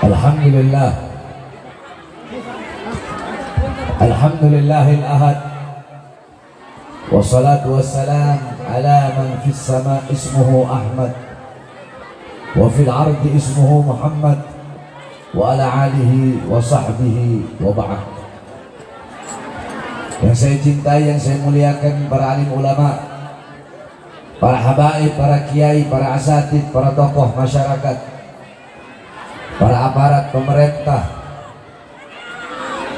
Alhamdulillah. Alhamdulillahil ahad. Wassalatu wassalam ala man fis sama ismuhu Ahmad wa fil ardi ismuhu Muhammad wa ala alihi wa sahbihi wa ba'd. Yang saya cintai, yang saya muliakan, para alim ulama, para habaib, para kiai, para asatid, para tokoh masyarakat, para aparat pemerintah,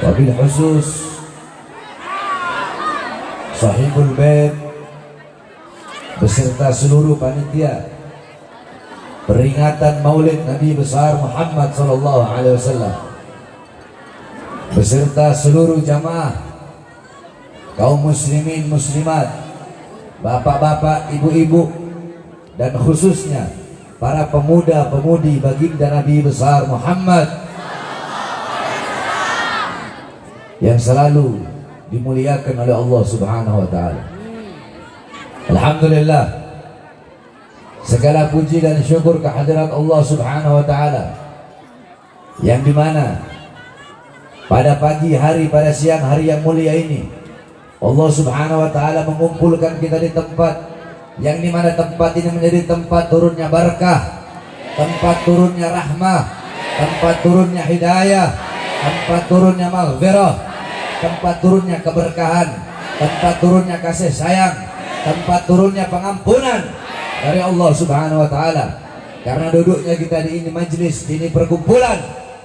wabil khusus sahibul bait beserta seluruh panitia peringatan Maulid Nabi besar Muhammad sallallahu alaihi wasallam, beserta seluruh jamaah kaum muslimin muslimat, bapak-bapak, ibu-ibu, dan khususnya para pemuda-pemudi baginda Nabi besar Muhammad yang selalu dimuliakan oleh Allah Subhanahu wa taala. Alhamdulillah, segala puji dan syukur kehadirat Allah Subhanahu wa taala yang dimana pada pagi hari, pada siang hari yang mulia ini Allah Subhanahu wa taala mengumpulkan kita di tempat yang dimana tempat ini menjadi tempat turunnya barakah, tempat turunnya rahmah, tempat turunnya hidayah, tempat turunnya maghfirah, tempat turunnya keberkahan, tempat turunnya kasih sayang, tempat turunnya pengampunan dari Allah Subhanahu wa taala. Karena duduknya kita di ini majlis, di ini perkumpulan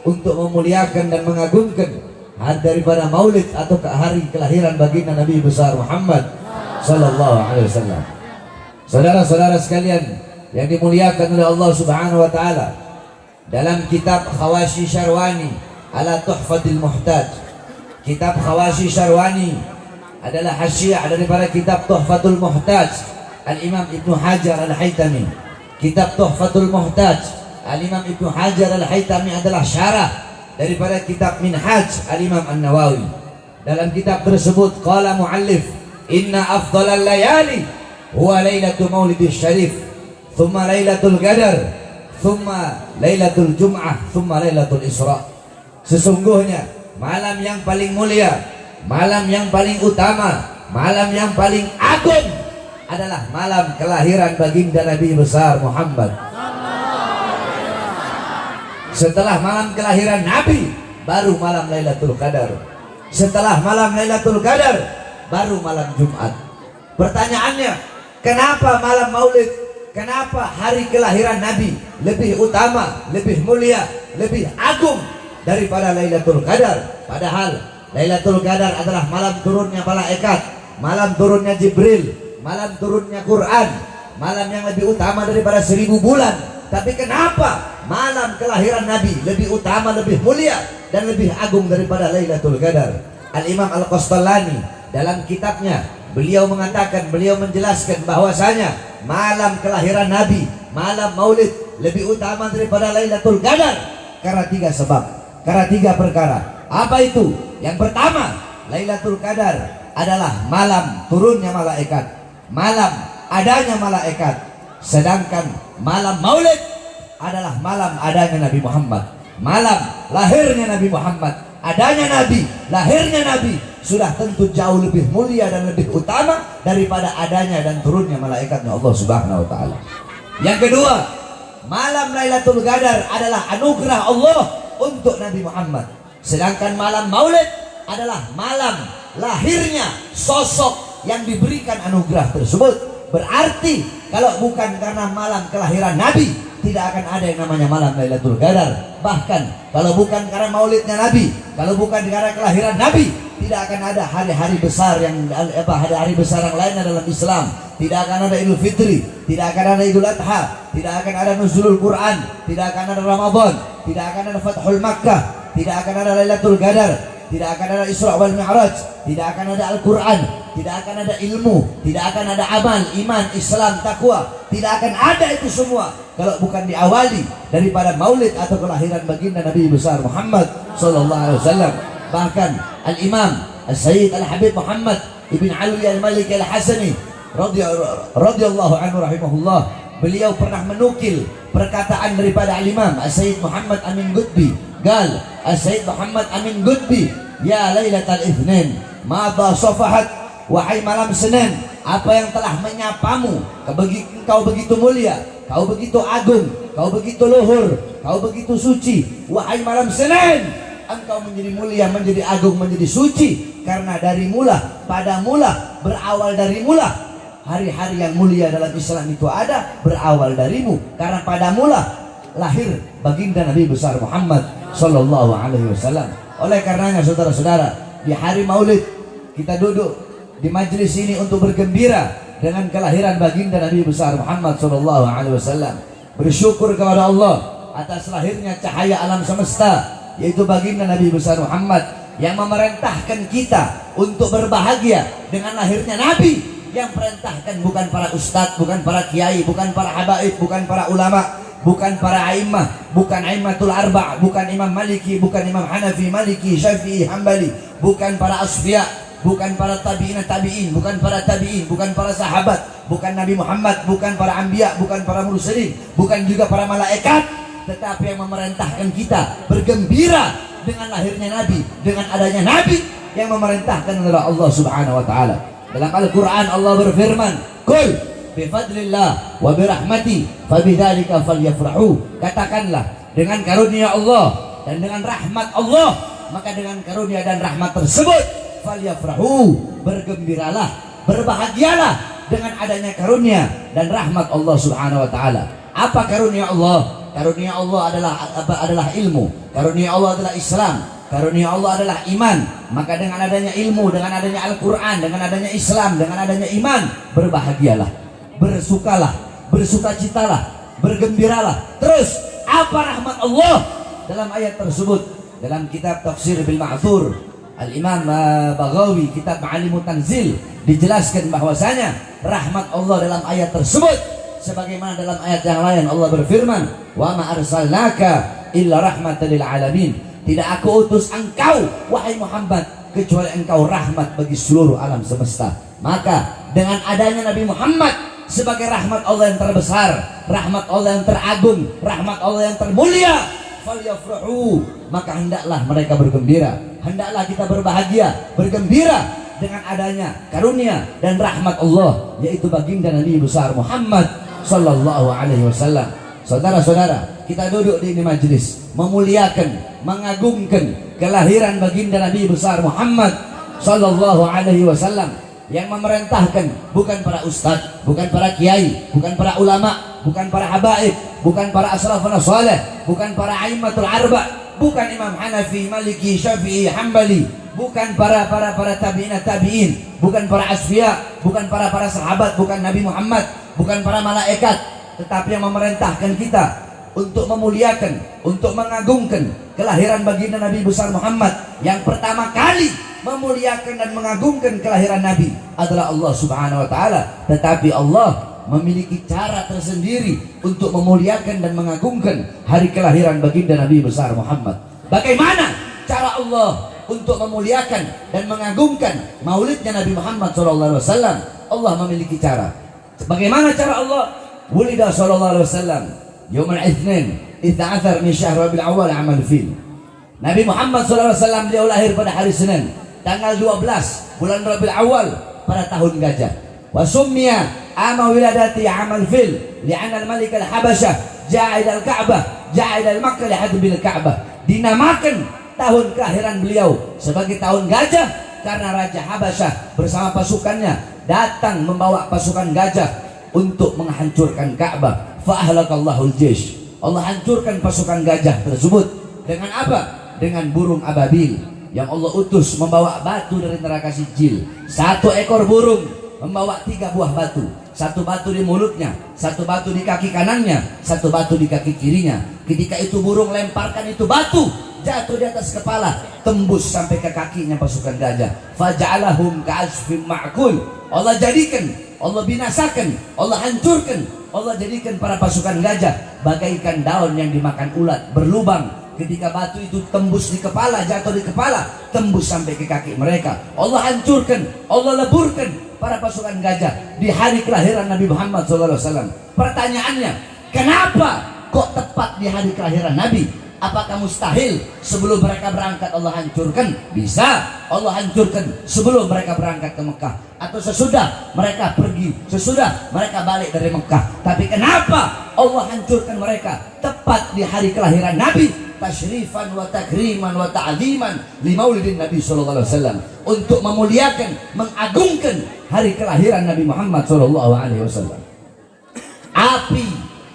untuk memuliakan dan mengagungkan hari daripada Maulid atau hari kelahiran baginda Nabi besar Muhammad sallallahu alaihi wasallam. Saudara-saudara sekalian yang dimuliakan oleh Allah Subhanahu wa taala, dalam kitab Khawashi Syarwani ala Tuhfatil Muhtaj, kitab Khawashi Syarwani adalah hasyiah daripada kitab Tuhfatul Muhtaj Al-Imam Ibnu Hajar Al-Haytami. Kitab Tuhfatul Muhtaj Al-Imam Ibnu Hajar Al-Haytami adalah syarah daripada kitab Minhaj Al-Imam An-Nawawi. Dalam kitab tersebut qala muallif, inna afdhalal layali huwa lailatul maulidis syarif, thumma lailatul qadar, thumma lailatul jum'ah, thumma lailatul isra. Sesungguhnya malam yang paling mulia, malam yang paling utama, malam yang paling agung adalah malam kelahiran baginda Nabi besar Muhammad. Setelah malam kelahiran Nabi, baru malam Lailatul Qadar. Setelah malam Lailatul Qadar, baru malam Jumat. Pertanyaannya, kenapa malam Maulid, kenapa hari kelahiran Nabi lebih utama, lebih mulia, lebih agung daripada Lailatul Qadar? Padahal Lailatul Qadar adalah malam turunnya malaikat, malam turunnya Jibril, malam turunnya Quran, malam yang lebih utama daripada 1000 bulan. Tapi kenapa malam kelahiran Nabi lebih utama, lebih mulia, dan lebih agung daripada Lailatul Qadar? Al-Imam Al-Qastallani dalam kitabnya, beliau mengatakan, beliau menjelaskan bahwasanya malam kelahiran Nabi, malam Maulid lebih utama daripada Lailatul Qadar karena 3 sebab, karena 3 perkara. Apa itu? Yang pertama, Lailatul Qadar adalah malam turunnya malaikat, malam adanya malaikat. Sedangkan malam Maulid adalah malam adanya Nabi Muhammad, malam lahirnya Nabi Muhammad. Adanya Nabi, lahirnya Nabi sudah tentu jauh lebih mulia dan lebih utama daripada adanya dan turunnya malaikatnya Allah Subhanahu wa taala. Yang kedua, malam Lailatul Qadar adalah anugerah Allah untuk Nabi Muhammad. Sedangkan malam Maulid adalah malam lahirnya sosok yang diberikan anugerah tersebut. Berarti kalau bukan karena malam kelahiran Nabi, tidak akan ada yang namanya malam Lailatul Qadar. Bahkan kalau bukan karena maulidnya Nabi, kalau bukan karena kelahiran Nabi, tidak akan ada hari-hari besar yang hari-hari besar yang lainnya dalam Islam. Tidak akan ada Idul Fitri, tidak akan ada Idul Adha, tidak akan ada Nuzulul Quran, tidak akan ada Ramadan, tidak akan ada Fathul Makkah, tidak akan ada Lailatul Qadar, tidak akan ada Isra wal Mi'raj, tidak akan ada Al-Quran, tidak akan ada ilmu, tidak akan ada amal, iman, Islam, takwa. Tidak akan ada itu semua kalau bukan diawali daripada maulid atau kelahiran baginda Nabi besar Muhammad sallallahu alaihi wasallam. Bahkan Al-Imam Al-Sayyid Al-Habib Muhammad Ibn Ali Al-Malik Al-Hasani radhiyallahu anhu rahimahullah, beliau pernah menukil perkataan daripada Al-Imam As-Sayyid Muhammad Amin Qutbi. Gal As-Sayyid Muhammad Amin Qutbi, ya Lailatul Itsnin, madha safahat, wahai malam Senin, apa yang telah menyapamu, kau begitu mulia, kau begitu agung, kau begitu luhur, kau begitu suci. Wahai malam Senin, engkau menjadi mulia, menjadi agung, menjadi suci, karena dari mula, pada mula, berawal dari mula. Hari-hari yang mulia dalam Islam itu ada berawal darimu, karena pada mula lahir baginda Nabi besar Muhammad Sallallahu Alaihi Wasallam. Oleh karenanya saudara-saudara, di hari Maulid kita duduk di majelis ini untuk bergembira dengan kelahiran baginda Nabi besar Muhammad Sallallahu Alaihi Wasallam. Bersyukur kepada Allah atas lahirnya cahaya alam semesta, yaitu baginda Nabi besar Muhammad, yang memerintahkan kita untuk berbahagia dengan lahirnya Nabi, yang perintahkan bukan para ustadz, bukan para kiai, bukan para habaib, bukan para ulama, bukan para a'immah, bukan a'immatul arba', bukan Imam Maliki, bukan Imam Hanafi, Maliki, Syafi'i, Hambali, bukan para asfiya, bukan para tabi'in, bukan para tabi'in, bukan para sahabat, bukan Nabi Muhammad, bukan para anbiya, bukan para mursalin, bukan juga para malaikat, tetapi yang memerintahkan kita bergembira dengan lahirnya Nabi, dengan adanya Nabi, yang memerintahkan adalah Allah Subhanahu wa taala. Dalam Al-Quran Allah berfirman, "Qul bifadlillah wa birahmati fabidzalika falyafrahu." Katakanlah, dengan karunia Allah dan dengan rahmat Allah, maka dengan karunia dan rahmat tersebut falyafrahu, bergembiralah, berbahagialah dengan adanya karunia dan rahmat Allah Subhanahu wa taala. Apa karunia Allah? Karunia Allah adalah ilmu. Karunia Allah adalah Islam. Karunia Allah adalah iman. Maka dengan adanya ilmu, dengan adanya Al-Quran, dengan adanya Islam, dengan adanya iman, berbahagialah, bersukalah, bersukacitalah, bergembiralah. Terus apa rahmat Allah dalam ayat tersebut? Dalam kitab Tafsir bil Ma'thur Al-Imam Baghawi, kitab Ma'alimut Tanzil, dijelaskan bahwasanya rahmat Allah dalam ayat tersebut, sebagaimana dalam ayat yang lain Allah berfirman, "Wa ma arsalnaka illa rahmatan lil alamin." Tidak aku utus engkau wahai Muhammad kecuali engkau rahmat bagi seluruh alam semesta. Maka dengan adanya Nabi Muhammad sebagai rahmat Allah yang terbesar, rahmat Allah yang teragung, rahmat Allah yang termulia, falyafrahu, maka hendaklah mereka bergembira, hendaklah kita berbahagia, bergembira dengan adanya karunia dan rahmat Allah, yaitu baginda Nabi besar Muhammad Sallallahu Alaihi Wasallam. Saudara-saudara, kita duduk di ini majelis memuliakan, mengagungkan kelahiran baginda Nabi besar Muhammad Sallallahu Alaihi Wasallam, yang memerintahkan bukan para ustadz, bukan para kiai, bukan para ulama, bukan para habaib, bukan para asrafun saleh, bukan para a'immatul arba', bukan Imam Hanafi, Maliki, Syafi'i, Hambali, bukan para tabi'in, bukan para asfiya, bukan para sahabat, bukan Nabi Muhammad, bukan para malaikat, tetapi yang memerintahkan kita untuk memuliakan, untuk mengagungkan kelahiran baginda Nabi besar Muhammad. Yang pertama kali memuliakan dan mengagungkan kelahiran Nabi adalah Allah Subhanahu wa taala, tetapi Allah memiliki cara tersendiri untuk memuliakan dan mengagungkan hari kelahiran baginda Nabi besar Muhammad. Bagaimana cara Allah untuk memuliakan dan mengagungkan maulidnya Nabi Muhammad SAW? Allah memiliki cara. Bagaimana cara Allah? Wulida sallallahu alaihi wasallam Yaumul Itsnin 12 min syahr Rabiul Awwal amal fil. Nabi Muhammad SAW beliau lahir pada hari Senin, tanggal 12 bulan Rabiul Awwal pada tahun gajah. Wa summiya ama wiladati amal fil li'anna al-malik al-Habasyah ja'a ila al-Ka'bah, ja'a ila al-Makkah lihadbil Ka'bah. Dinamakan tahun kelahiran beliau sebagai tahun gajah karena Raja Habasyah bersama pasukannya datang membawa pasukan gajah untuk menghancurkan Ka'bah. Fa'ahlakallahul jaysh. Allah hancurkan pasukan gajah tersebut dengan apa? Dengan burung ababil yang Allah utus membawa batu dari neraka Sijil. Satu ekor burung membawa 3 buah batu. Satu batu di mulutnya, satu batu di kaki kanannya, satu batu di kaki kirinya. Ketika itu burung lemparkan itu batu, jatuh di atas kepala, tembus sampai ke kakinya pasukan gajah. Faja'alahum ka'asfim ma'kul. Allah jadikan, Allah binasakan, Allah hancurkan, Allah jadikan para pasukan gajah bagaikan daun yang dimakan ulat, berlubang. Ketika batu itu tembus di kepala, jatuh di kepala, tembus sampai ke kaki mereka. Allah hancurkan, Allah leburkan para pasukan gajah di hari kelahiran Nabi Muhammad SAW. Pertanyaannya, kenapa kok tepat di hari kelahiran Nabi? Apakah mustahil sebelum mereka berangkat Allah hancurkan? Bisa Allah hancurkan sebelum mereka berangkat ke Mekah, atau sesudah mereka pergi, sesudah mereka balik dari Mekah. Tapi kenapa Allah hancurkan mereka tepat di hari kelahiran Nabi? Tasyrifan wa takriman wa ta'ziman li maulidin Nabi sallallahu alaihi wasallam, untuk memuliakan, mengagungkan hari kelahiran Nabi Muhammad sallallahu alaihi wasallam.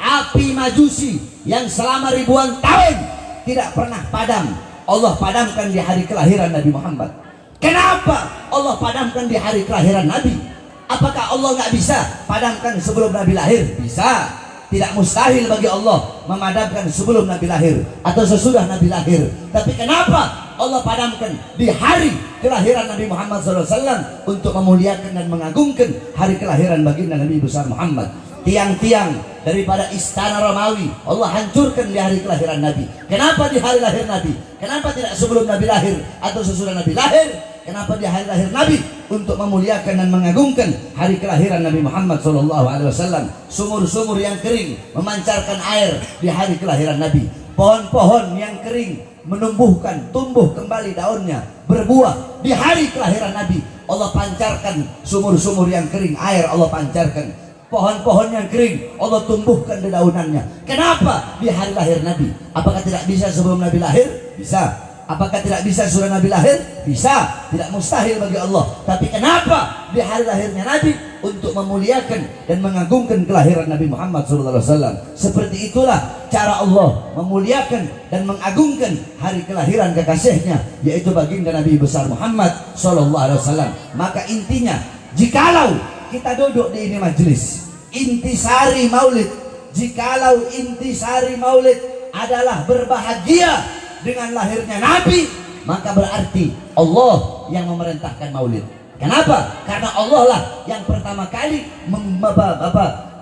Api majusi yang selama ribuan tahun tidak pernah padam, Allah padamkan di hari kelahiran Nabi Muhammad. Kenapa Allah padamkan di hari kelahiran Nabi? Apakah Allah nggak bisa padamkan sebelum Nabi lahir? Bisa. Tidak mustahil bagi Allah memadamkan sebelum Nabi lahir atau sesudah Nabi lahir. Tapi kenapa Allah padamkan di hari kelahiran Nabi Muhammad SAW untuk memuliakan dan mengagungkan hari kelahiran baginda Nabi besar Muhammad? Tiang-tiang daripada istana Romawi Allah hancurkan di hari kelahiran Nabi. Kenapa di hari lahir Nabi? Kenapa tidak sebelum Nabi lahir atau sesudah Nabi lahir? Kenapa di hari lahir Nabi? Untuk memuliakan dan mengagungkan hari kelahiran Nabi Muhammad SAW. Sumur-sumur yang kering memancarkan air di hari kelahiran Nabi. Pohon-pohon yang kering menumbuhkan, tumbuh kembali daunnya, berbuah di hari kelahiran Nabi. Allah pancarkan sumur-sumur yang kering, air Allah pancarkan. Pohon-pohon yang kering Allah tumbuhkan dedaunannya. Kenapa di hari lahir Nabi? Apakah tidak bisa sebelum Nabi lahir? Bisa. Apakah tidak bisa sesudah Nabi lahir? Bisa. Tidak mustahil bagi Allah. Tapi kenapa di hari lahirnya Nabi? Untuk memuliakan dan mengagungkan kelahiran Nabi Muhammad SAW. Seperti itulah cara Allah memuliakan dan mengagungkan hari kelahiran kekasihnya, yaitu baginda Nabi besar Muhammad SAW. Maka intinya, jikalau kita duduk di ini majelis intisari maulid, jikalau intisari maulid adalah berbahagia dengan lahirnya Nabi, maka berarti Allah yang memerintahkan maulid. Kenapa? Karena Allah lah yang pertama kali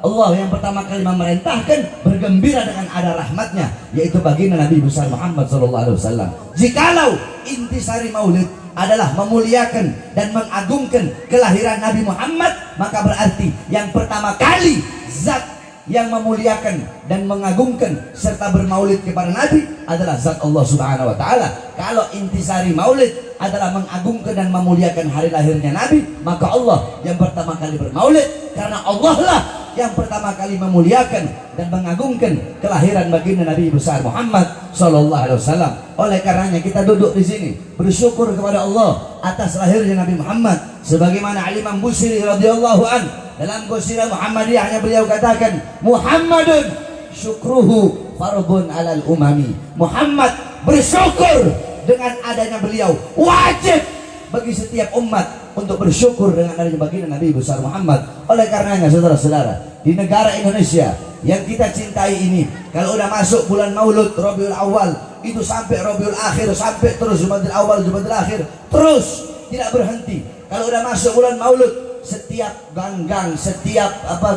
Allah yang pertama kali memerintahkan bergembira dengan ada rahmatnya, yaitu baginda Nabi besar Muhammad SAW. Jikalau intisari maulid adalah memuliakan dan mengagungkan kelahiran Nabi Muhammad, maka berarti yang pertama kali zat yang memuliakan dan mengagungkan serta bermaulid kepada Nabi adalah zat Allah Subhanahu wa taala. Kalau intisari maulid adalah mengagungkan dan memuliakan hari lahirnya Nabi, maka Allah yang pertama kali bermaulid, karena Allah lah yang pertama kali memuliakan dan mengagungkan kelahiran baginda Nabi besar Muhammad sallallahu alaihi wasallam. Oleh karenanya kita duduk di sini bersyukur kepada Allah atas lahirnya Nabi Muhammad, sebagaimana Imam Busiri radhiyallahu an dalam Qasidah Muhammadiyahnya beliau katakan, Muhammadun syukruhu fardun alal umami. Muhammad bersyukur dengan adanya beliau, wajib bagi setiap umat untuk bersyukur dengan adanya baginda Nabi besar Muhammad. Oleh karenanya saudara-saudara, di negara Indonesia yang kita cintai ini, kalau udah masuk bulan Maulud Rabiul Awal, itu sampai Rabiul Akhir, sampai terus Jumadil Awal, Jumadil Akhir, terus tidak berhenti. Kalau udah masuk bulan Maulud, setiap ganggang, setiap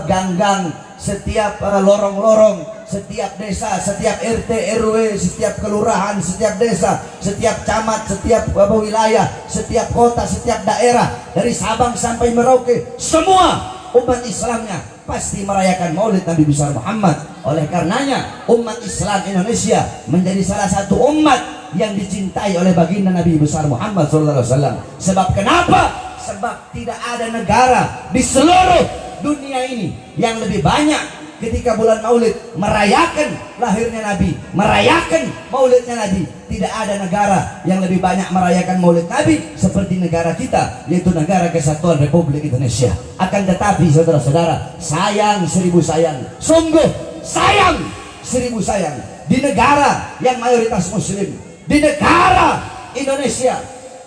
ganggang, setiap lorong-lorong, setiap desa, setiap RT RW, setiap kelurahan, setiap desa, setiap camat, setiap wilayah, setiap kota, setiap daerah, dari Sabang sampai Merauke, semua umat Islamnya pasti merayakan Maulid Nabi besar Muhammad. Oleh karenanya umat Islam Indonesia menjadi salah satu umat yang dicintai oleh baginda Nabi besar Muhammad SAW. Sebab kenapa? Sebab tidak ada negara di seluruh dunia ini yang lebih banyak ketika bulan Maulid merayakan lahirnya Nabi, merayakan Maulidnya Nabi. Tidak ada negara yang lebih banyak merayakan Maulid Nabi seperti negara kita, yaitu Negara Kesatuan Republik Indonesia. Akan tetapi saudara-saudara, sayang seribu sayang, sungguh sayang seribu sayang, di negara yang mayoritas muslim, di negara Indonesia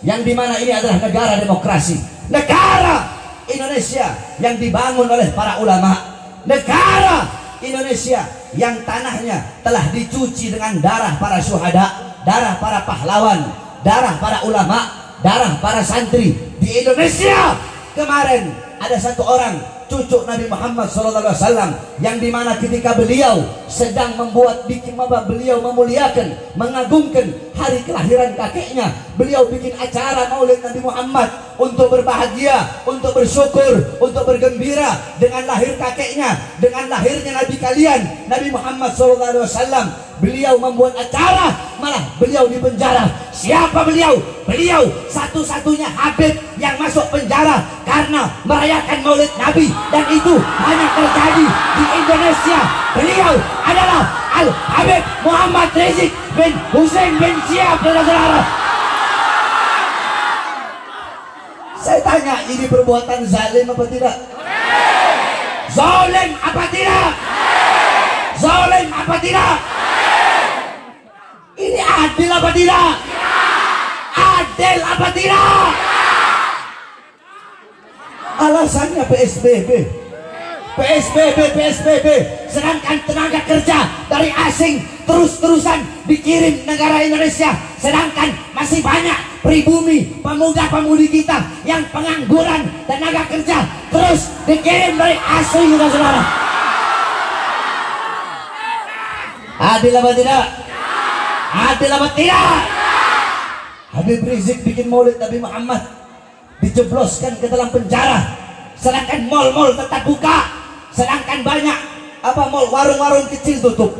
yang dimana ini adalah negara demokrasi, negara Indonesia yang dibangun oleh para ulama, negara Indonesia yang tanahnya telah dicuci dengan darah para syuhada, darah para pahlawan, darah para ulama, darah para santri. Di Indonesia kemarin ada satu orang cucu Nabi Muhammad SAW yang dimana ketika beliau sedang membuat beliau memuliakan, mengagungkan hari kelahiran kakeknya, beliau bikin acara Maulid Nabi Muhammad untuk berbahagia, untuk bersyukur, untuk bergembira dengan lahir kakeknya, dengan lahirnya Nabi kalian, Nabi Muhammad SAW. Beliau membuat acara, malah beliau di penjara. Siapa beliau? Beliau satu-satunya Habib yang masuk penjara karena merayakan Maulid Nabi, dan itu hanya terjadi di Indonesia. Beliau adalah Al-Habib Muhammad Rizik bin Hussein bin Syihab, saudara-saudara. Saya tanya, ini perbuatan zalim apa tidak? Zalim apa tidak? Zalim apa tidak? Ini adil apa tidak? Adil apa tidak? Alasannya PSBB. Sedangkan tenaga kerja dari asing terus-terusan dikirim negara Indonesia, sedangkan masih banyak pribumi, pemuda-pemudi kita yang pengangguran tenaga kerja terus dikirim dari asing, saudara-saudara. Adil apa tidak? Adil apa tidak? Habib Rizik bikin Maulid Nabi Muhammad, dijebloskan ke dalam penjara, sedangkan mal-mal tetap buka, sedangkan banyak warung-warung kecil tutup.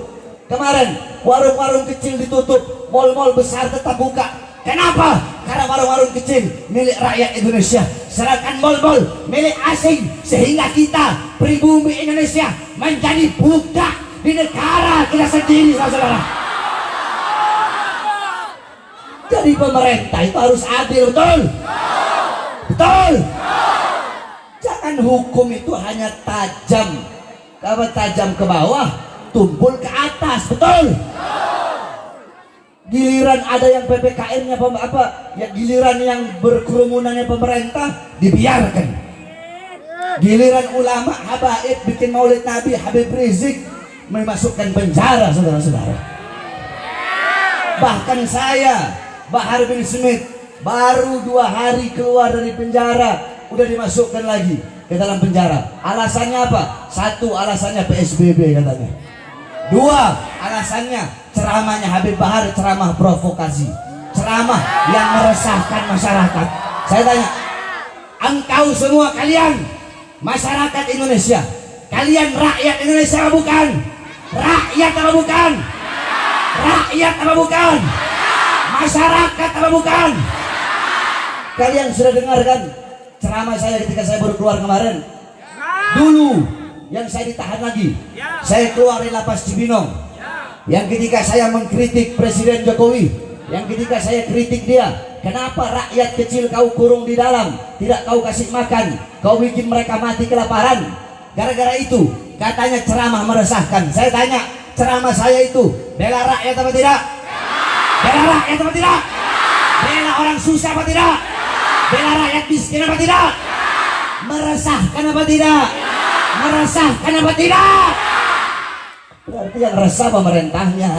Kemarin warung-warung kecil ditutup, mal-mal besar tetap buka. Kenapa? Karena warung-warung kecil milik rakyat Indonesia, sedangkan mal-mal milik asing, sehingga kita pribumi Indonesia menjadi budak di negara kita sendiri, saudara. Jadi pemerintah itu harus adil, betul? Betul? Jangan hukum itu hanya tajam ke bawah, tumpul ke atas, betul? Giliran ada yang PPKM-nya giliran yang berkerumunannya pemerintah dibiarkan. Giliran ulama habaib bikin Maulid Nabi, Habib Rizik memasukkan penjara, saudara-saudara. Bahkan saya, Bahar bin Smith, baru 2 hari keluar dari penjara udah dimasukkan lagi ke dalam penjara. Alasannya apa? 1, alasannya PSBB katanya. 2, alasannya ceramahnya Habib Bahar, ceramah provokasi, ceramah yang meresahkan masyarakat. Saya tanya, engkau semua kalian masyarakat Indonesia, kalian rakyat Indonesia apa bukan? Rakyat apa bukan? Rakyat apa bukan? Masyarakat apa bukan? Kalian sudah dengarkan ceramah saya ketika saya baru keluar kemarin? Dulu yang saya ditahan lagi, saya keluar dari lapas Cibinong. Yang ketika saya mengkritik Presiden Jokowi, yang ketika saya kritik dia, kenapa rakyat kecil kau kurung di dalam, tidak kau kasih makan, kau bikin mereka mati kelaparan. Gara-gara itu katanya ceramah meresahkan. Saya tanya, ceramah saya itu bela rakyat apa tidak? Bela rakyat apa tidak? Bela orang susah apa tidak? Bela rakyat miskin apa tidak? Meresahkan apa tidak? Meresahkan apa tidak? Berarti yang resah pemerintahnya.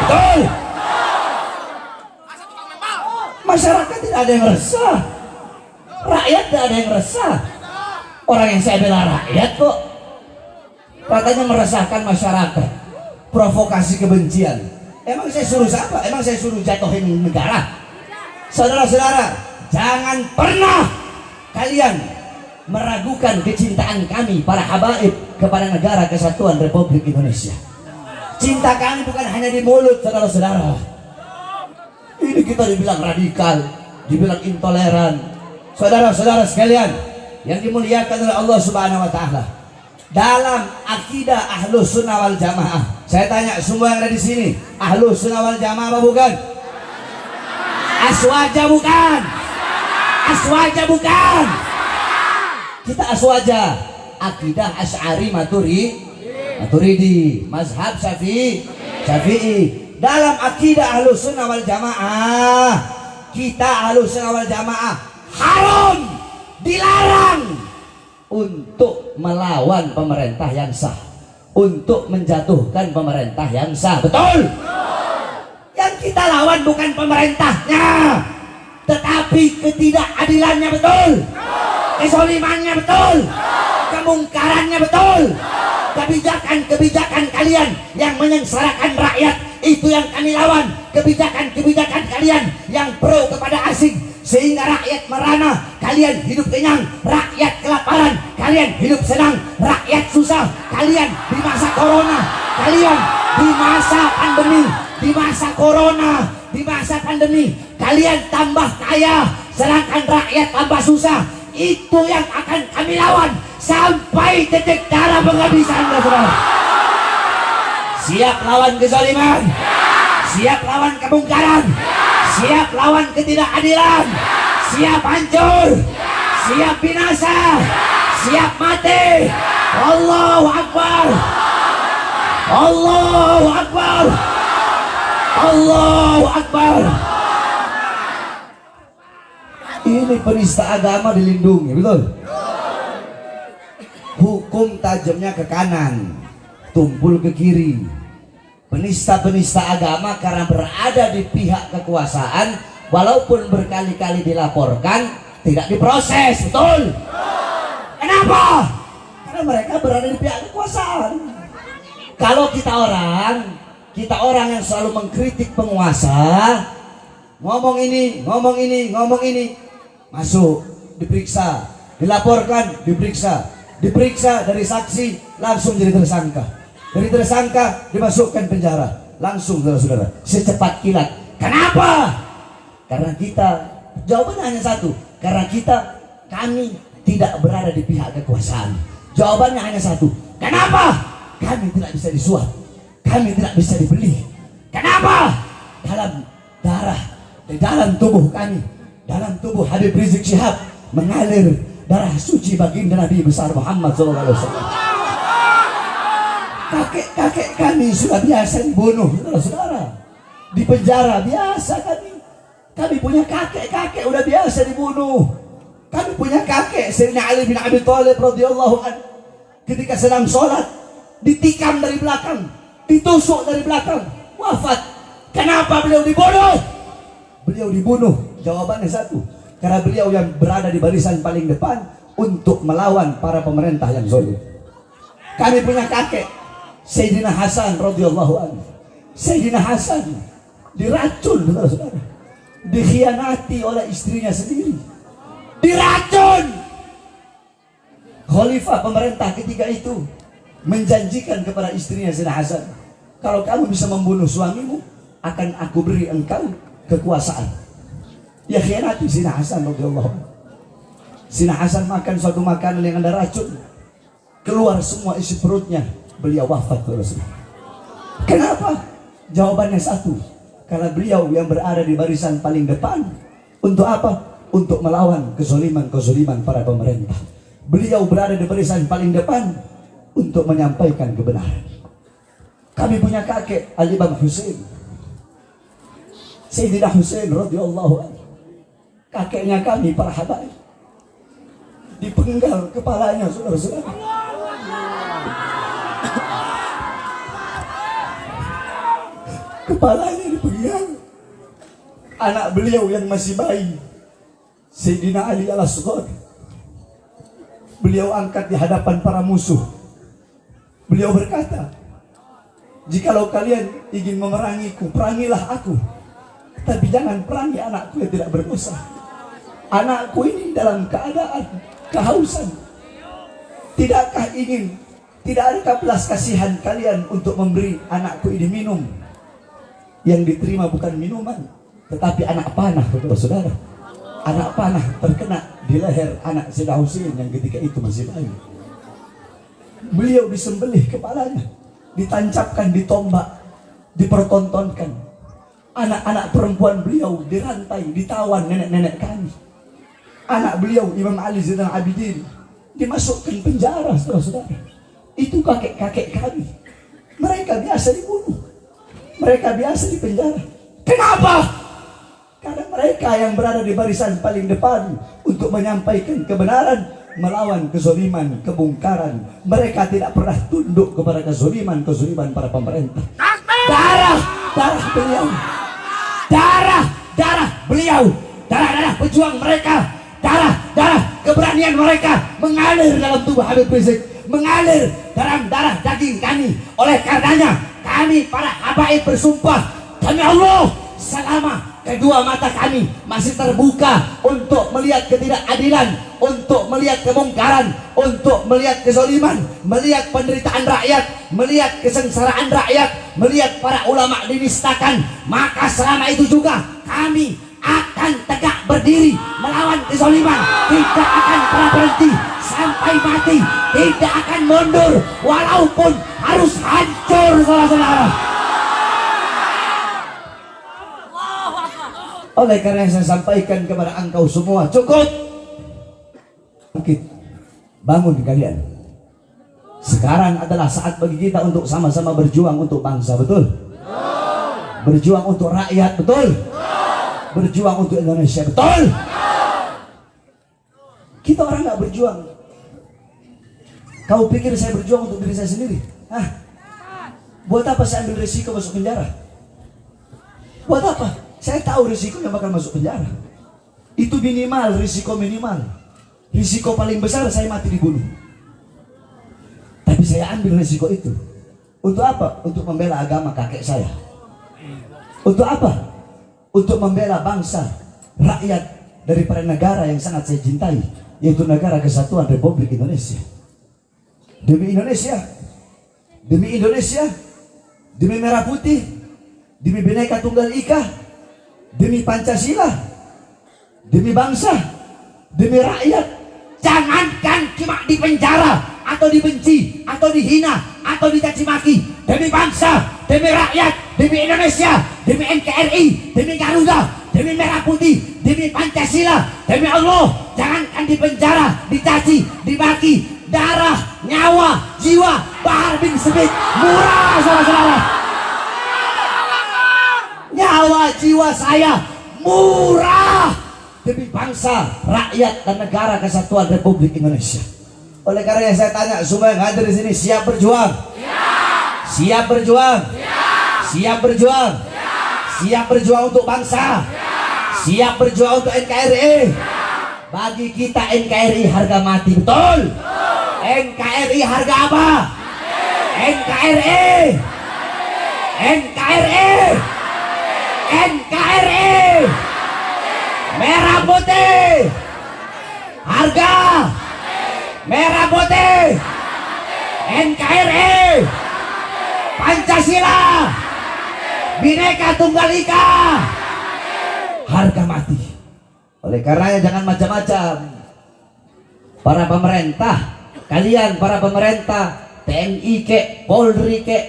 Betul? Masyarakat tidak ada yang resah, rakyat tidak ada yang resah. Orang yang saya bela rakyat kok katanya meresahkan masyarakat, provokasi kebencian. Emang saya suruh siapa? Emang saya suruh jatuhin negara? Saudara-saudara, jangan pernah kalian meragukan kecintaan kami para habaib kepada negara kesatuan Republik Indonesia. Cinta kami bukan hanya di mulut, saudara-saudara. Ini kita dibilang radikal, dibilang intoleran. Saudara-saudara sekalian yang dimuliakan oleh Allah Subhanahu wa taala, dalam akidah Ahlus Sunnah wal Jamaah, saya tanya semua yang ada di sini, Ahlus Sunnah wal Jamaah apa bukan? Aswaja bukan? Aswaja bukan? Kita aswaja. Akidah Asy'ari Maturidi, mazhab Syafi'i. Dalam akidah Ahlus Sunnah wal Jamaah, kita Ahlus Sunnah wal Jamaah haram, dilarang untuk melawan pemerintah yang sah, untuk menjatuhkan pemerintah yang sah. Betul? Yang kita lawan bukan pemerintahnya, tetapi ketidakadilannya. Betul? Kezalimannya. Betul? Kemungkarannya. Betul? Kebijakan-kebijakan kalian yang menyengsarakan rakyat, itu yang kami lawan. Kebijakan-kebijakan kalian yang pro kepada asing, sehingga rakyat merana, kalian hidup kenyang, rakyat kelaparan, kalian hidup senang, rakyat susah, kalian di masa corona, kalian di masa pandemi, di masa corona, di masa pandemi, kalian tambah kaya, sedangkan rakyat tambah susah. Itu yang akan kami lawan sampai titik darah penghabisan, saudara. Siap lawan kezaliman, siap lawan kemungkaran, siap lawan ketidakadilan, siap hancur, siap binasa, siap mati. Allahu Akbar, Allahu Akbar, Allahu Akbar. Ini penista agama dilindungi, betul? Hukum tajamnya ke kanan, tumpul ke kiri. Penista-penista agama karena berada di pihak kekuasaan, walaupun berkali-kali dilaporkan, tidak diproses, betul? Kenapa? Karena mereka berada di pihak kekuasaan. Kalau kita orang yang selalu mengkritik penguasa, ngomong ini, masuk, diperiksa, dilaporkan, diperiksa dari saksi, langsung jadi tersangka. Dari tersangka dimasukkan penjara, langsung, saudara-saudara, secepat kilat. Kenapa? Karena kita, jawabannya hanya satu, karena kami tidak berada di pihak kekuasaan. Jawabannya hanya satu, kenapa? Kami tidak bisa disuap, kami tidak bisa dibeli. Kenapa? Dalam darah, di dalam tubuh kami, dalam tubuh Habib Rizik Syihab mengalir darah suci baginda Nabi besar Muhammad SAW. Kakek kami sudah biasa dibunuh, saudara-saudara. Di penjara biasa kami punya kakek udah biasa dibunuh. Kami punya kakek Sayyidina Ali bin Abi Thalib radhiyallahu anhu, ketika sedang sholat ditikam dari belakang, ditusuk dari belakang, wafat. Kenapa beliau dibunuh? Beliau dibunuh, jawabannya satu, karena beliau yang berada di barisan paling depan untuk melawan para pemerintah yang zalim. Kami punya kakek Sayyidina Hasan radhiyallahu anhu. Sayyidina Hasan diracun, saudara-saudara. Dikhianati oleh istrinya sendiri. Diracun. Khalifah pemerintah ketika itu menjanjikan kepada istrinya Sayyidina Hasan, kalau kamu bisa membunuh suamimu, akan aku beri engkau kekuasaan. Ya khianati Sayyidina Hasan radhiyallahu anhu. Sayyidina Hasan makan suatu makanan yang ada racun, keluar semua isi perutnya, beliau wafat. Kenapa? Jawabannya satu, karena beliau yang berada di barisan paling depan. Untuk apa? Untuk melawan kezaliman para pemerintah. Beliau berada di barisan paling depan untuk menyampaikan kebenaran. Kami punya kakek Al-Imam Husain, Sayyidina Husain radhiyallahu anhu. Kakeknya kami para habaib, dipenggal kepalanya, saudara-saudara. Kepalanya dipenggal. Anak beliau yang masih bayi, Sayyidina Ali al-Asghar, beliau angkat di hadapan para musuh. Beliau berkata, jikalau kalian ingin memerangiku, perangilah aku, tapi jangan perangi anakku yang tidak berdosa. Anakku ini dalam keadaan kehausan. Tidakkah tidak adakah belas kasihan kalian untuk memberi anakku ini minum? Yang diterima bukan minuman, tetapi anak panah, saudara. Anak panah terkena di leher anak Sayyidina Husain yang ketika itu masih bayi. Beliau disembelih kepalanya, ditancapkan di tombak, dipertontonkan. Anak-anak perempuan beliau dirantai, ditawan nenek-nenek kami. Anak beliau Imam Ali Zainal Abidin dimasukkan penjara, saudara-saudara. Itu kakek-kakek kami. Mereka biasa dibunuh, mereka biasa dipenjara. Kenapa? Karena mereka yang berada di barisan paling depan untuk menyampaikan kebenaran, melawan kezaliman, kemungkaran. Mereka tidak pernah tunduk kepada kezaliman para pemerintah. Darah beliau, darah beliau, darah pejuang mereka, darah keberanian mereka mengalir dalam tubuh Habib Rizik, mengalir dalam darah daging kami. Oleh karenanya kami para habaib bersumpah demi Allah, selama kedua mata kami masih terbuka untuk melihat ketidakadilan, untuk melihat kemungkaran, untuk melihat kezaliman, melihat penderitaan rakyat, melihat kesengsaraan rakyat, melihat para ulama dinistakan, maka selama itu juga kami akan tegak berdiri melawan kezaliman, tidak akan pernah berhenti sampai mati, tidak akan mundur walaupun harus hancur saudara-saudara. Oleh karena yang saya sampaikan kepada engkau semua, cukup bangkit, bangun kalian. Sekarang adalah saat bagi kita untuk sama-sama berjuang untuk bangsa, betul? Berjuang untuk rakyat, betul? Berjuang untuk Indonesia, betul? Kita orang nggak berjuang. Kau pikir saya berjuang untuk diri saya sendiri? Hah? Buat apa saya ambil risiko masuk penjara? Buat apa? Saya tahu risikonya bakal masuk penjara. Itu minimal, risiko minimal. Risiko paling besar saya mati dibunuh. Tapi saya ambil risiko itu. Untuk apa? Untuk membela agama kakek saya. Untuk apa? Untuk membela bangsa, rakyat daripada negara yang sangat saya cintai, yaitu negara Kesatuan Republik Indonesia. Demi Indonesia, demi Indonesia, demi merah putih, demi Bhinneka Tunggal Ika, demi Pancasila, demi bangsa, demi rakyat. Jangankan cuma di penjara atau dibenci atau dihina atau dicaci maki, demi bangsa, demi rakyat, demi Indonesia, demi NKRI, demi Garuda, demi merah putih, demi Pancasila, demi Allah, jangankan di penjara, dicaci, dimaki, darah, nyawa, jiwa, Bahar bin Smith murah saudara-saudara. Nyawa jiwa saya murah demi bangsa, rakyat, dan negara Kesatuan Republik Indonesia. Oleh karena saya tanya semua yang hadir di sini, siap berjuang? Siap. Siap berjuang? Siap. Siap berjuang? Siap. Siap berjuang untuk bangsa? Siap. Siap berjuang untuk NKRI? Siap. Bagi kita NKRI harga mati, betul? Betul. NKRI harga apa? Mati. NKRI. NKRI. NKRI. Merah putih. Harga. Merah putih. NKRI. Pancasila. Bhinneka Tunggal Ika. Harga mati. Oleh karenanya jangan macam-macam. Para pemerintah, kalian para pemerintah, TNI kek, Polri kek,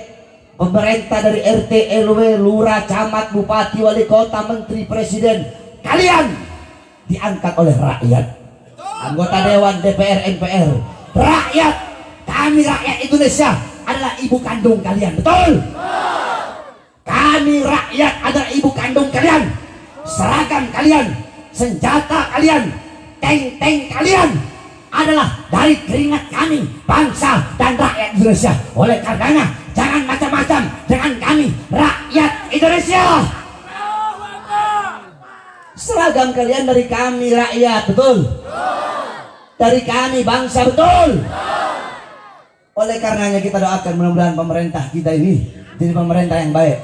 pemerintah dari RT, RW, lurah, camat, bupati, wali kota, menteri, presiden, kalian diangkat oleh rakyat. Anggota dewan, DPR, MPR, rakyat. Kami rakyat Indonesia adalah ibu kandung kalian, betul? Kami rakyat adalah ibu kandung kalian. Seragam kalian, senjata kalian, tank-tank kalian adalah dari keringat kami, bangsa dan rakyat Indonesia. Oleh karenanya jangan macam-macam dengan kami rakyat Indonesia. Seragam kalian dari kami rakyat, betul? Dari kami bangsa, betul? Oleh karenanya kita doakan mudah-mudahan pemerintah kita ini jadi pemerintah yang baik.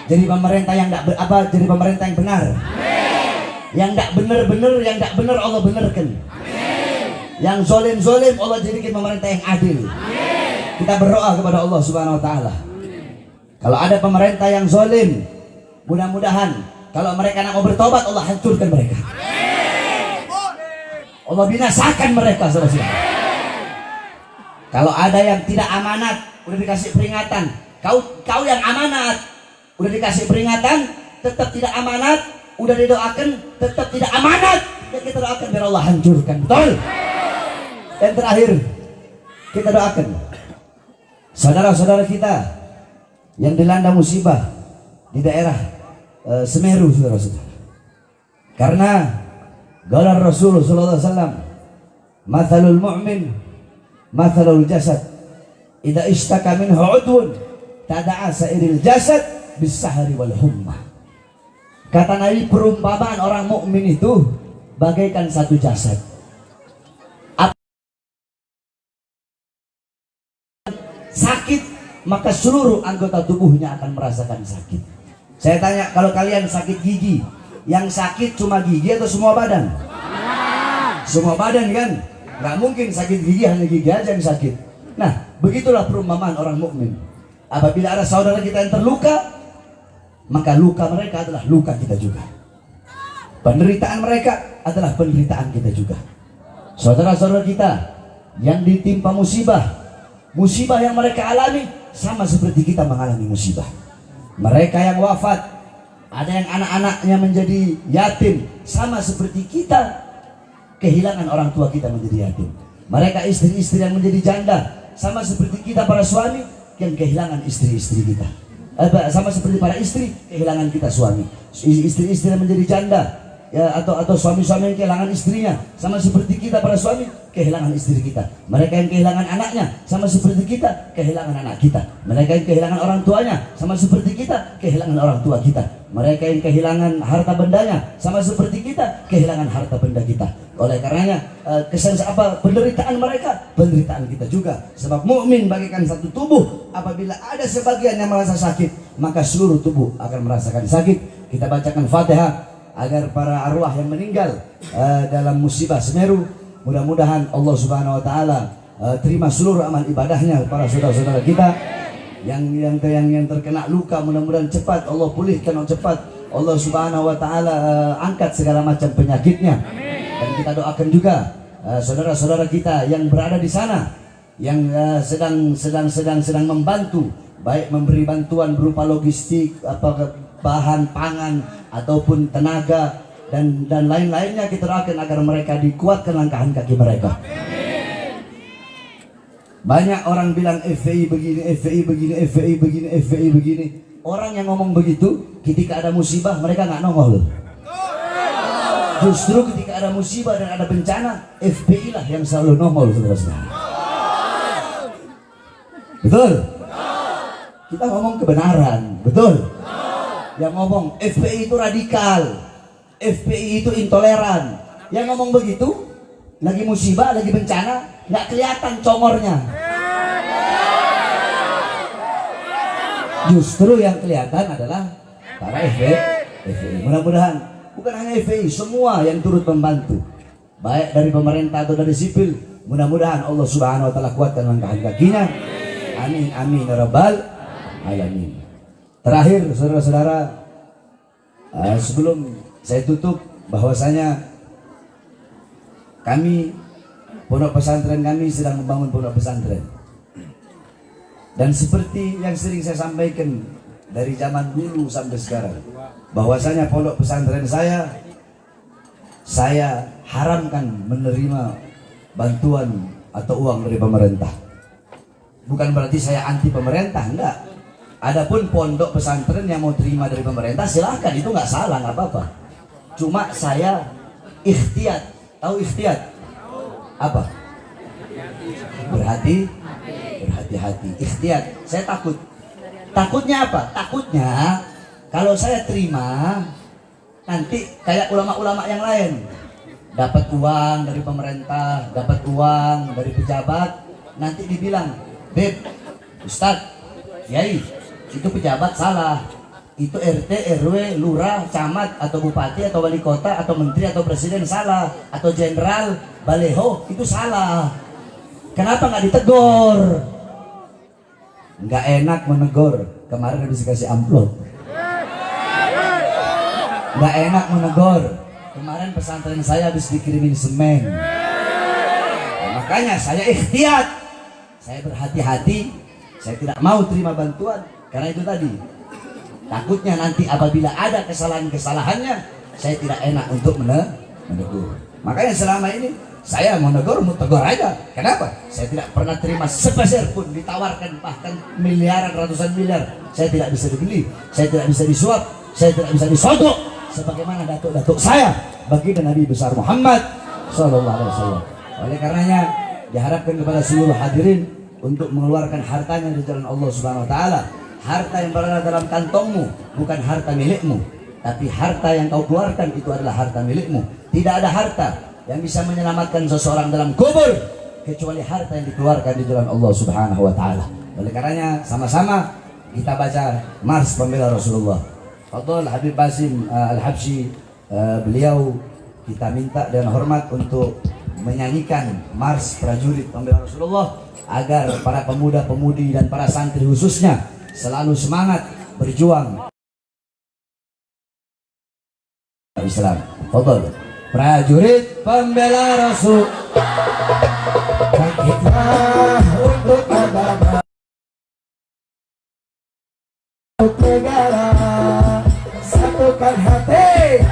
Jadi pemerintah yang jadi pemerintah yang benar. Yang tidak benar-benar, yang tidak benar Allah benarkan. Yang zolim-zolim Allah jadikan pemerintah yang adil. Kita berdoa kepada Allah Subhanahu Wa Taala. Kalau ada pemerintah yang zolim, mudah-mudahan kalau mereka nak mau bertobat, Allah hancurkan mereka. Allah binasakan mereka, saudara-saudara. Kalau ada yang tidak amanat, udah dikasih peringatan. Kau yang amanat, udah dikasih peringatan, tetap tidak amanat, udah didoakan, tetap tidak amanat. Ya kita doakan biar Allah hancurkan, betul? Dan terakhir, kita doakan saudara-saudara kita yang dilanda musibah di daerah Semeru, saudara-saudara. Karena qala Rasul sallallahu alaihi wasallam, "Mathalul mu'min mathalul jasad, idza ishtaka minhu 'udwun tada'a sa'iril jasad bis-sahri wal hummah." Kata Nabi, perumpamaan orang mukmin itu bagaikan satu jasad. Sakit maka seluruh anggota tubuhnya akan merasakan sakit. Saya tanya, kalau kalian sakit gigi, yang sakit cuma gigi atau semua badan? Semua badan kan? Nggak mungkin sakit gigi hanya gigi aja yang sakit. Nah, begitulah perumpamaan orang mukmin. Apabila ada saudara kita yang terluka, maka luka mereka adalah luka kita juga. Penderitaan mereka adalah penderitaan kita juga. Saudara-saudara kita yang ditimpa musibah, musibah yang mereka alami sama seperti kita mengalami musibah. Mereka yang wafat, ada yang anak-anaknya menjadi yatim, sama seperti kita kehilangan orang tua kita menjadi yatim. Mereka istri-istri yang menjadi janda, sama seperti kita para suami yang kehilangan istri-istri kita. Sama seperti para istri kehilangan kita suami. Istri-istri yang menjadi janda, ya, atau suami-suami yang kehilangan istrinya, sama seperti kita para suami kehilangan istri kita. Mereka yang kehilangan anaknya, sama seperti kita kehilangan anak kita. Mereka yang kehilangan orang tuanya, sama seperti kita kehilangan orang tua kita. Mereka yang kehilangan harta bendanya, sama seperti kita kehilangan harta benda kita. Oleh karenanya penderitaan mereka, penderitaan kita juga. Sebab mukmin bagaikan satu tubuh. Apabila ada sebagian yang merasa sakit, maka seluruh tubuh akan merasakan sakit. Kita bacakan Fatihah agar para arwah yang meninggal dalam musibah Semeru, mudah-mudahan Allah Subhanahu wa taala terima seluruh amal ibadahnya para saudara-saudara kita yang terkena luka, mudah-mudahan cepat Allah pulihkan cepat. Allah Subhanahu wa taala angkat segala macam penyakitnya. Dan kita doakan juga saudara-saudara kita yang berada di sana yang sedang membantu, baik memberi bantuan berupa logistik, bahan pangan ataupun tenaga dan lain-lainnya. Kita doakan agar mereka dikuatkan langkah kaki mereka. Banyak orang bilang FPI begini, FPI begini, FPI begini, FPI begini. Orang yang ngomong begitu ketika ada musibah mereka nggak nongol. Justru ketika ada musibah dan ada bencana, FPI lah yang selalu nongol, saudara-saudara. Betul? Kita ngomong kebenaran, betul? Yang ngomong FPI itu radikal, FPI itu intoleran. Yang ngomong begitu, lagi musibah, lagi bencana, nggak kelihatan congornya. Justru yang kelihatan adalah para FPI. Mudah-mudahan bukan hanya FPI, semua yang turut membantu, baik dari pemerintah atau dari sipil, mudah-mudahan Allah Subhanahu wa taala kuatkan langkah kakinya. Amin amin ya rabbal alamin. Terakhir saudara-saudara, sebelum saya tutup, bahwasanya kami pondok pesantren kami sedang membangun pondok pesantren. Dan seperti yang sering saya sampaikan dari zaman dulu sampai sekarang, bahwasanya pondok pesantren saya haramkan menerima bantuan atau uang dari pemerintah. Bukan berarti saya anti pemerintah, enggak. Adapun pondok pesantren yang mau terima dari pemerintah silahkan, itu nggak salah, nggak apa-apa. Cuma saya ikhtiyat. Tahu ikhtiyat? Apa? Berhati-hati. Ikhtiyat. Saya takut. Takutnya apa? Takutnya kalau saya terima, nanti kayak ulama-ulama yang lain, dapat uang dari pemerintah, dapat uang dari pejabat, nanti dibilang, Beb, Ustadz, Kiai, itu pejabat salah, itu RT, RW, lurah, camat, atau bupati, atau wali kota, atau menteri, atau presiden salah, atau jenderal, baleho, itu salah. Kenapa nggak ditegur? Nggak enak menegur. Kemarin habis kasih amplop. Nggak enak menegur. Kemarin pesantren saya habis dikirimin semen. Nah, makanya saya ikhtiyat. Saya berhati-hati. Saya tidak mau terima bantuan. Karena itu tadi, takutnya nanti apabila ada kesalahan-kesalahannya, saya tidak enak untuk menegur. Makanya selama ini saya mau negur, mau tegur aja. Kenapa? Saya tidak pernah terima sepeser pun ditawarkan, bahkan miliaran, ratusan miliar. Saya tidak bisa dibeli, saya tidak bisa disuap, saya tidak bisa disodok. Sebagaimana datuk-datuk saya baginda Nabi besar Muhammad SAW. Oleh karenanya diharapkan kepada seluruh hadirin untuk mengeluarkan hartanya di jalan Allah Subhanahu Wa Taala. Harta yang berada dalam kantongmu bukan harta milikmu, tapi harta yang kau keluarkan itu adalah harta milikmu. Tidak ada harta yang bisa menyelamatkan seseorang dalam kubur kecuali harta yang dikeluarkan di jalan Allah Subhanahu wa taala. Oleh karenanya sama-sama kita baca Mars Pembela Rasulullah. Fadhil Habib Basim Al-Habsyi, beliau kita minta dan hormat untuk menyanyikan Mars Prajurit Pembela Rasulullah agar para pemuda-pemudi dan para santri khususnya selalu semangat berjuang Islam. Fadhil. Prajurit Pembela Rasul, bangkitlah untuk agama, untuk negara, satukan hati,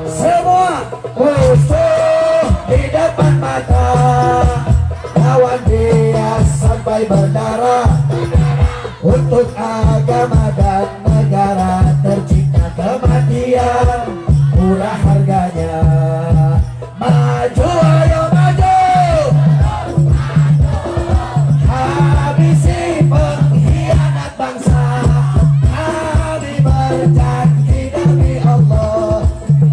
semua musuh di depan mata, lawan dia sampai berdarah, untuk agama dan negara tercipta kematian murah harganya. Maju ayo maju, habisi pengkhianat bangsa. Kami berjanji demi Allah,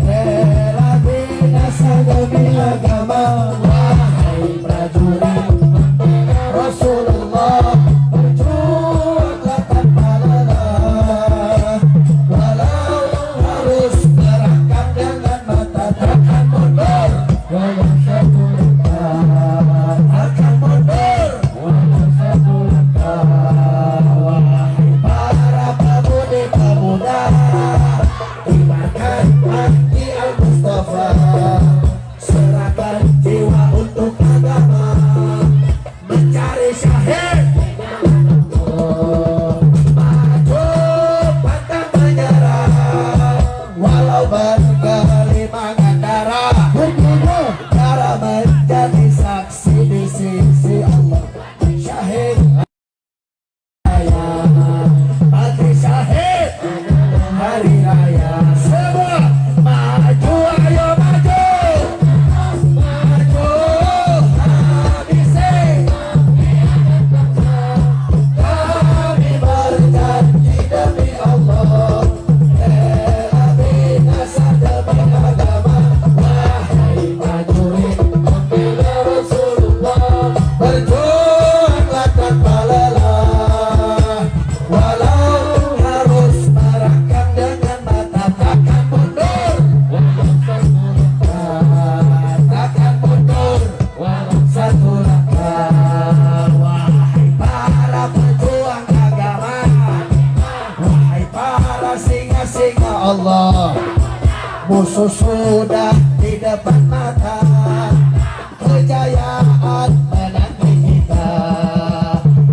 rela binasa demi agama. Wahai prajurit Rasulullah, berjuanglah tanpa lelah, walau harus merakam dengan mata. Takkan mundur walau satu langkah, takkan mundur walau satu langkah. Wahai para pemuda-pemuda, ibaratkan hati Al-Mustafa, serahkan jiwa untuk agama, mencari syahid. Maju pantang menyerah, walau bergelimangan darah, darah menjadi saksi di sisi Allah. Syahid raya, mati syahid hari raya. Semua maju ayo maju, maju habisi. Kami berjanji demi Allah, rela binasa demi agama. Wahai prajurit Pembela Rasulullah, berjuanglah tanpa lelah, walau harus merakam dengan mata. Takkan mundur walau satu langkah, takkan mundur walau satu langkah. Wahai para pejuang agama, wahai para singa-singa Allah, musuh sudah di depan mata, kejayaan menanti kita,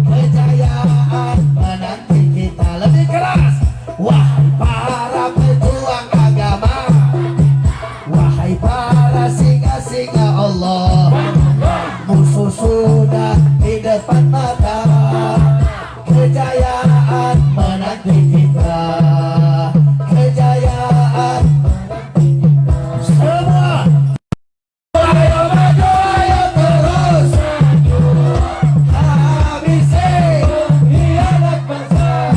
kejayaan menanti kita. Lebih keras, wahai para pejuang agama, wahai para singa-singa Allah, musuh sudah di depan mata, kejayaan menanti kita, kejayaan. Semua ayo maju ayo terus, habisi pengkhianat bangsa.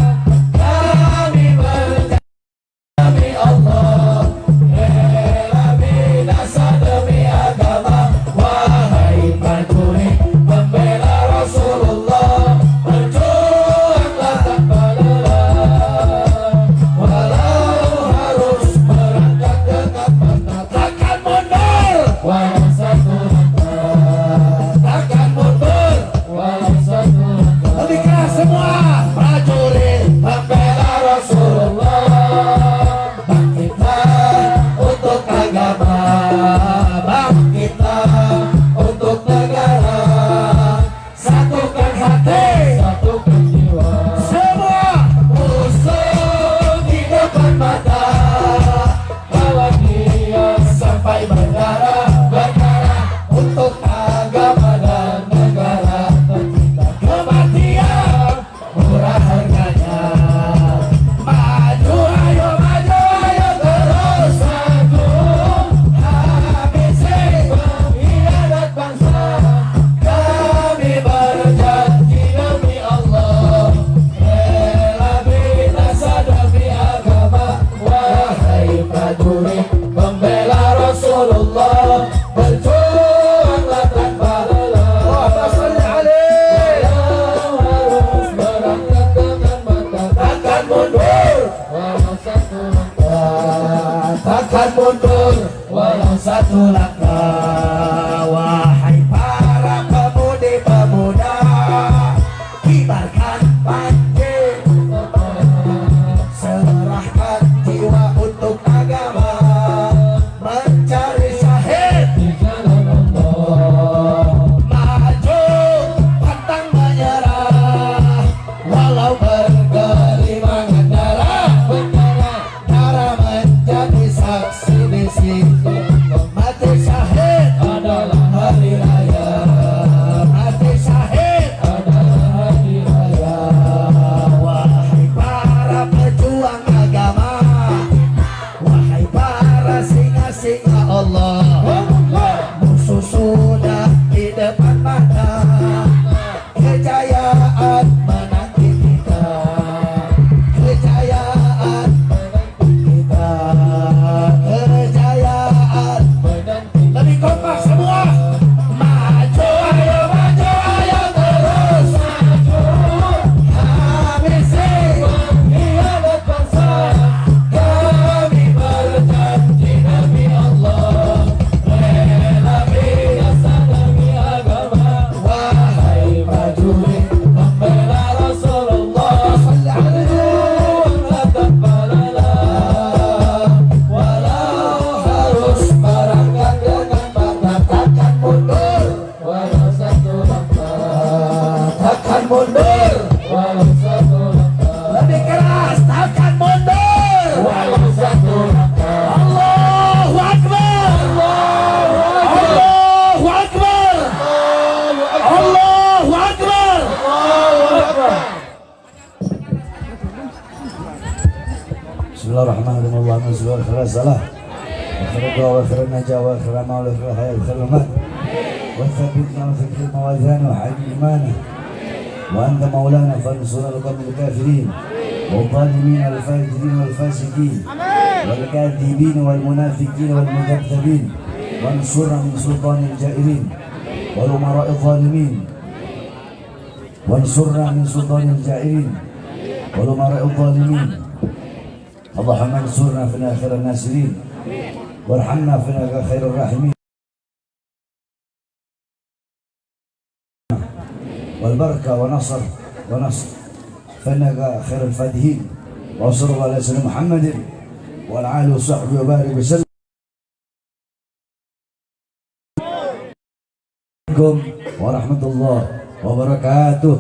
Kami berjanji demi Allah, rela binasa demi agama. Wahai prajurit Pembela Rasulullah, berjuanglah tanpa lelah, walau harus merangkak dengan mata. Takkan mundur walau satu langkah, takkan mundur walau satu langkah. Lebih keras semua prajurit Pembela Rasulullah, bangkitlah untuk agama, bangkitlah untuk negara, satukan hati, satukan jiwa. Semua musuh di depan mata, lawan dia sampai berdarah, berdarah untuk agama dan negara tercipta kematian murah harganya. Maju ayo terus, maju habisi pengkhianat bangsa. Kami berjanji demi Allah, laka. Wahai para pemudi-pemuda, kibarkan panji, serahkan jiwa untuk agama, mencari syahid di jalan Allah. Maju pantang menyerah, walau bergelimangan darah, darah menjadi saksi bisi. Mati syahid adalah hari raya, mati syahid adalah hari raya. Wahai para pejuang agama, wahai para singa-singa Allah, musuh sudah di depan mata, kejayaan menanti kita, kejayaan menanti kita, kejayaan menanti. Lebih kompak semua. Maju ayo, maju ayo terus maju. Habisi pengkhianat bangsa. Kami berjanji demi Allah, rela binasa demi agama. Wahai prajurit pembela Rasulullah, salli alaihi la taqbalala, walau harus berangkat dengan bangga, takkan mundur walau satu langkah, takkan mundur walau satu langkah. Lebih keras, takkan mundur walau satu langkah. Allahu Akbar, Allahu Akbar, Allahu Akbar, Allahu Akbar. Bismillahirrahmanirrahim. Allahumma shalli ala khairis salah wa khairid du'a wa khairin najah wa khairin amal wa khairin hayat wa khairin mat wa thabbitna wa fikri mawazana wa hajji imana wa anta maulana fansurna al-qawmil kafirin wa dhalimin al-fajirin wal fasiqin wal kadhibin wal munafiqin wal mudabdabin wansurna min sultanil jairin wal umara'il zalimin wansurna min sultanil jairin wal umara'il zalimin. اللهم انصرنا فينا خير الناصرين وارحمنا فينا خير الراحمين والبركة ونصر فإنك خير الفاتحين وصلى الله على سيدنا محمد وعلى آله وصحبه وبارك وسلم. ورحمة الله وبركاته.